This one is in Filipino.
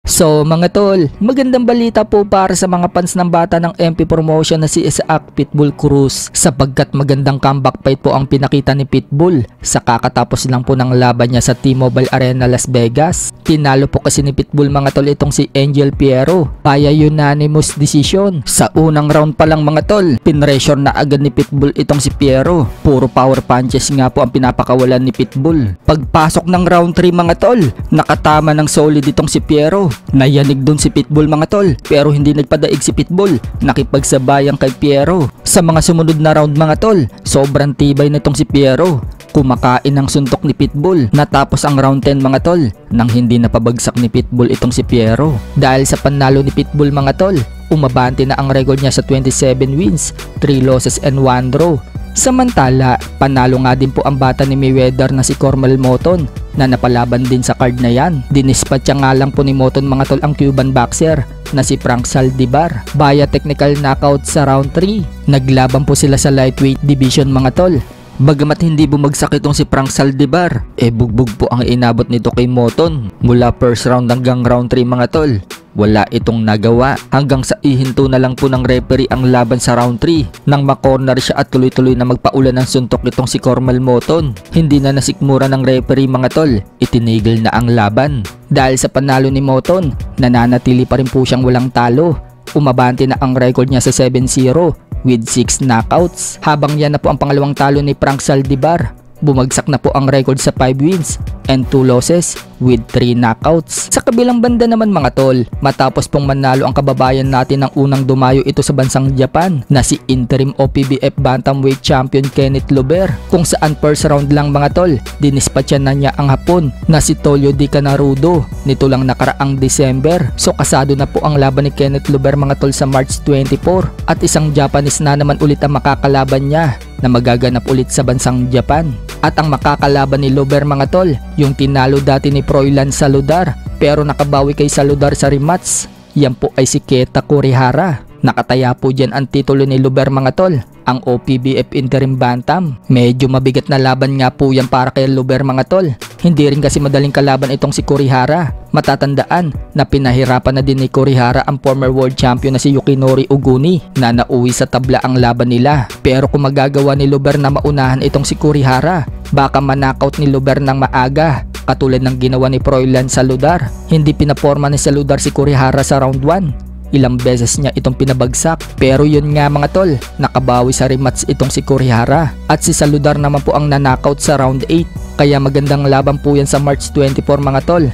So mga tol, magandang balita po para sa mga fans ng bata ng MP Promotion na si Isaac Pitbull Cruz, sapagkat magandang comeback fight po ang pinakita ni Pitbull sa kakatapos lang po ng laban niya sa T-Mobile Arena Las Vegas. Tinalo po kasi ni Pitbull mga tol itong si Angel Piero via unanimous decision. Sa unang round pa lang mga tol, pinressure na agad ni Pitbull itong si Piero. Puro power punches nga po ang pinapakawalan ni Pitbull. Pagpasok ng round 3 mga tol, nakatama ng solid itong si Piero. Nayanig dun si Pitbull mga tol, pero hindi nagpadaig si Pitbull, nakipagsabayan kay Piero. Sa mga sumunod na round mga tol, sobrang tibay nitong si Piero. Kumakain ng suntok ni Pitbull. Natapos ang round 10 mga tol nang hindi napabagsak ni Pitbull itong si Piero. Dahil sa panalo ni Pitbull mga tol, umabante na ang record niya sa 27 wins, 3 losses and 1 draw. Samantala, panalo nga din po ang bata ni Mayweather na si Cormel Moton na napalaban din sa card na yan. Dinispatcha nga lang po ni Moton mga tol ang Cuban boxer na si Frank Saldivar via technical knockout sa round 3. Naglaban po sila sa lightweight division mga tol. Bagamat hindi bumagsak itong si Frank Saldivar, bugbog po ang inabot nito kay Moton. Mula first round hanggang round 3 mga tol, wala itong nagawa hanggang sa ihinto na lang po ng referee ang laban sa round 3 nang makorner siya at tuloy-tuloy na magpaulan ng suntok itong si Cormel Moton. Hindi na nasikmura ng referee mga tol, itinigil na ang laban. Dahil sa panalo ni Moton, nananatili pa rin po siyang walang talo. Umabante na ang record niya sa 7-0 with 6 knockouts. Habang yan na po ang pangalawang talo ni Frank Saldivar, bumagsak na po ang record sa 5 wins and 2 losses with 3 knockouts. Sa kabilang banda naman mga tol, matapos pong manalo ang kababayan natin ng unang dumayo ito sa bansang Japan na si interim OPBF Bantamweight Champion Kenneth Luber, kung saan first round lang mga tol, dinispatcha na niya ang Hapon na si Toyo Di Canarudo nito lang nakaraang December. So kasado na po ang laban ni Kenneth Luber mga tol sa March 24 at isang Japanese na naman ulit ang makakalaban niya na magaganap ulit sa bansang Japan. At ang makakalaban ni Luber mga tol, yung tinalo dati ni Froilan Saludar pero nakabawi kay Saludar sa rematch, yan po ay si Keta Kurihara. Nakataya po dyan ang titulo ni Luber mga tol, ang OPBF Interim Bantam. Medyo mabigat na laban nga po yan para kay Luber mga tol. Hindi rin kasi madaling kalaban itong si Kurihara. Matatandaan na pinahirapan na din ni Kurihara ang former world champion na si Yukinori Oguni na nauwi sa tabla ang laban nila. Pero kung magagawa ni Luber na maunahan itong si Kurihara, baka manakaut ni Luber ng maaga, katulad ng ginawa ni Froilan Saludar. Hindi pinaporma ni Saludar si Kurihara sa round 1. Ilang beses niya itong pinabagsak, pero yun nga mga tol, nakabawi sa rematch itong si Kurihara. At si Saludar naman po ang nanakaut sa round 8. Kaya magandang laban po yan sa March 24 mga tol.